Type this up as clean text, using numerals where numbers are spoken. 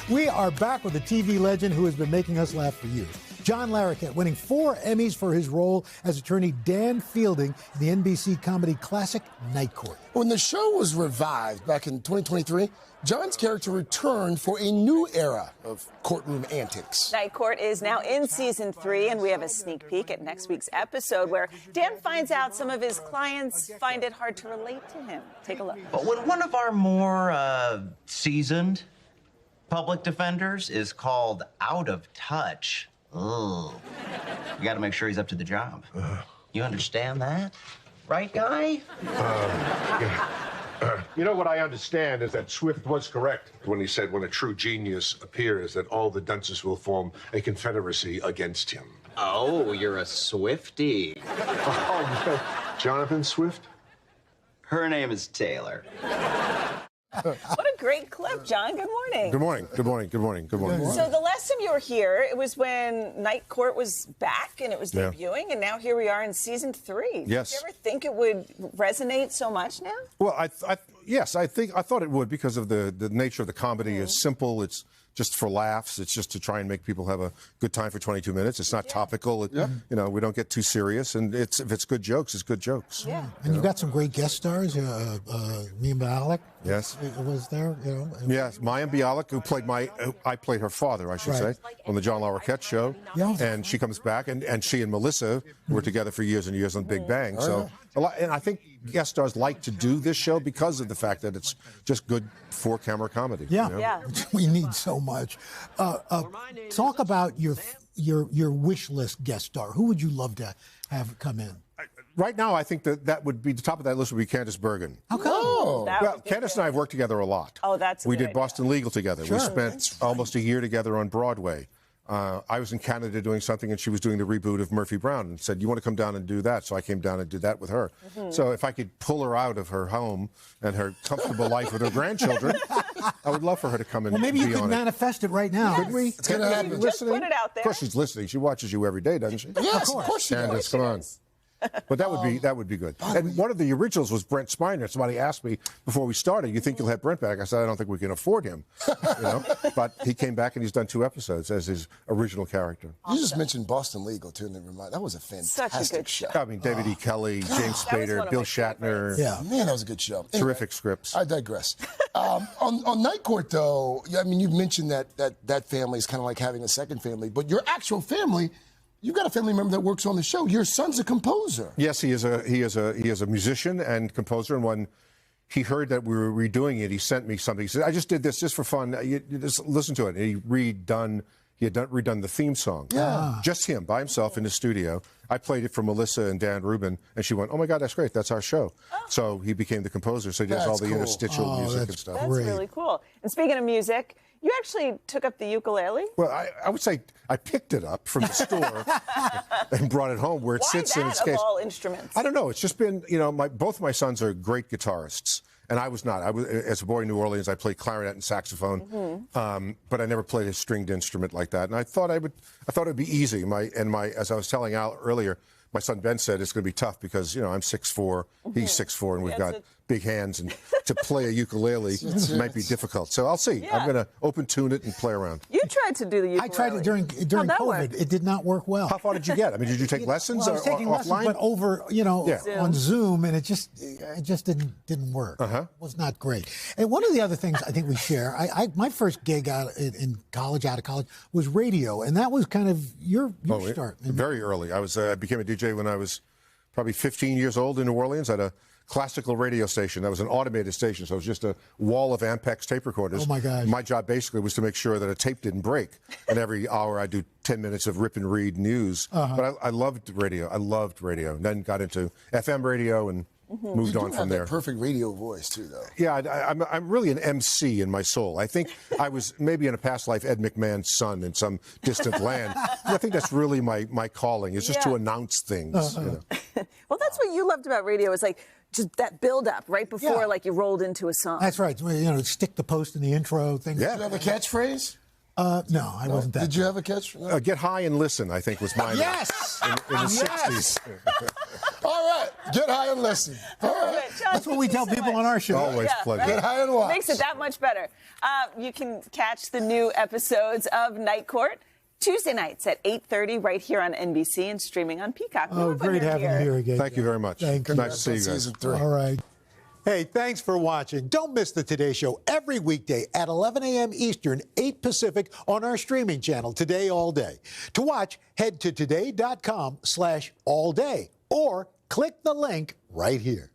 We are back with a TV legend who has been making us laugh for years. John Larroquette, winning 4 Emmys for his role as attorney Dan Fielding in the NBC comedy classic Night Court. When the show was revived back in 2023, John's character returned for a new era of courtroom antics. Night Court is now in season 3, and we have a sneak peek at next week's episode where Dan finds out some of his clients find it hard to relate to him. Take a look. But when one of our more seasoned public defenders is called out of touch, we gotta make sure he's up to the job. You understand that? Right, guy? Yeah. You know what I understand is that Swift was correct when he said when a true genius appears that all the dunces will form a confederacy against him. Oh, you're a Swiftie. Oh, no. Jonathan Swift? Her name is Taylor. What a great clip, John. Good morning. Good morning. Good morning. Good morning. Good morning. So the last time you were here, it was when Night Court was back and it was debuting, and now here we are in season 3. Yes. Did you ever think it would resonate so much now? Well, yes, I thought it would because of the nature of the comedy is simple. It's just for laughs. It's just to try and make people have a good time for 22 minutes. It's not topical. You know, we don't get too serious. And if it's good jokes, it's good jokes. Yeah. And you've got some great guest stars. Mia Bialik. Yes. Was there, you know. Yes, Maya Bialik, who played I played her father, I should say, on the John Larroquette show. Yeah. And she comes back, and she and Melissa were together for years and years on Big Bang. So, and I think guest stars like to do this show because of the fact that it's just good 4-camera comedy. Yeah. You know? Yeah. We need so much. Talk about your wish list guest star. Who would you love to have come in? Right now, I think that would be the top of that list would be Candice Bergen. How come? Well, Candice and I have worked together a lot. Oh, that's a We good did idea. Boston Legal together. Sure. We spent almost a year together on Broadway. I was in Canada doing something, and she was doing the reboot of Murphy Brown, and said, "You want to come down and do that?" So I came down and did that with her. So if I could pull her out of her home and her comfortable life with her grandchildren, I would love for her to come and Well, maybe be you could on it. manifest it right now. Could we? It's gonna happen. Just put it out there. Of course, she's listening. She watches you every day, doesn't she? Yes, of course she Candice, does. come on. But that would be good. And one of the originals was Brent Spiner. Somebody asked me before we started, "You think you'll have Brent back?" I said, "I don't think we can afford him." You know? But he came back and he's done 2 episodes as his original character. You just mentioned Boston Legal, too, and that was a fantastic good show. I mean, David E. Kelly, James That was Spader, one of Bill my Shatner. favorites. Yeah. Man, that was a good show. Anyway, Terrific scripts. I digress. On Night Court, though, I mean, you've mentioned that family is kind of like having a second family, but your actual family, you've got a family member that works on the show. Your son's a composer. Yes, he is a musician and composer. And when he heard that we were redoing it, he sent me something. He said, "I just did this just for fun. You just listen to it." And he had redone the theme song. Yeah. Just him by himself in the studio. I played it for Melissa and Dan Rubin, and she went, "Oh my God, that's great. That's our show." So he became the composer. So he does all That's the cool. interstitial music and stuff. That's Great. really cool. And speaking of music, you actually took up the ukulele? Well, I would say I picked it up from the store and brought it home where it Why sits in its that case. of all instruments? I don't know. It's just been, you know, both my sons are great guitarists, and I was not. As a boy in New Orleans, I played clarinet and saxophone, but I never played a stringed instrument like that. And I thought it'd be easy. As I was telling Al earlier, my son Ben said it's going to be tough because, you know, I'm 6'4", he's 6'4", and we've got big hands, and to play a ukulele might be difficult. So I'll see. Yeah. I'm going to open tune it and play around. You tried to do the ukulele. I tried it during How'd that COVID. work? It did not work well. How far did you get? I mean, did you take lessons Well, I was or taking lessons, offline? but over, you know, Yeah. on Zoom, and it just didn't work. It was not great. And one of the other things I think we share, my first gig out of college, was radio, and that was kind of your start. Very early. I became a DJ when I was probably 15 years old in New Orleans at a classical radio station. That was an automated station, so it was just a wall of Ampex tape recorders. Oh, my gosh. My job basically was to make sure that a tape didn't break. And every hour I'd do 10 minutes of rip and read news. But I loved radio. And then got into FM radio and moved on from there. That perfect radio voice, too, though. Yeah, I'm really an MC in my soul. I think I was maybe in a past life Ed McMahon's son in some distant land. I think that's really my calling, is just to announce things. You know. Well, that's what you loved about radio, is like just that build-up right before like you rolled into a song. That's right. You know, stick the post in the intro, things. Yeah. Do you have a catchphrase? No, I wasn't that. Did you have a catch? Get high and listen, I think, was mine. Yes! In the 60s. All right, get high and listen. All right. John, That's what we tell people on our show. Always pleasure. Get high and watch. Makes it that much better. You can catch the new episodes of Night Court Tuesday nights at 8:30 right here on NBC and streaming on Peacock. Oh, great having you here again. Thank you very much. Thank you. Nice to see you guys. Season 3. All right. Hey, thanks for watching. Don't miss the Today Show every weekday at 11 a.m. Eastern, 8 Pacific on our streaming channel, Today All Day. To watch, head to today.com/allday or click the link right here.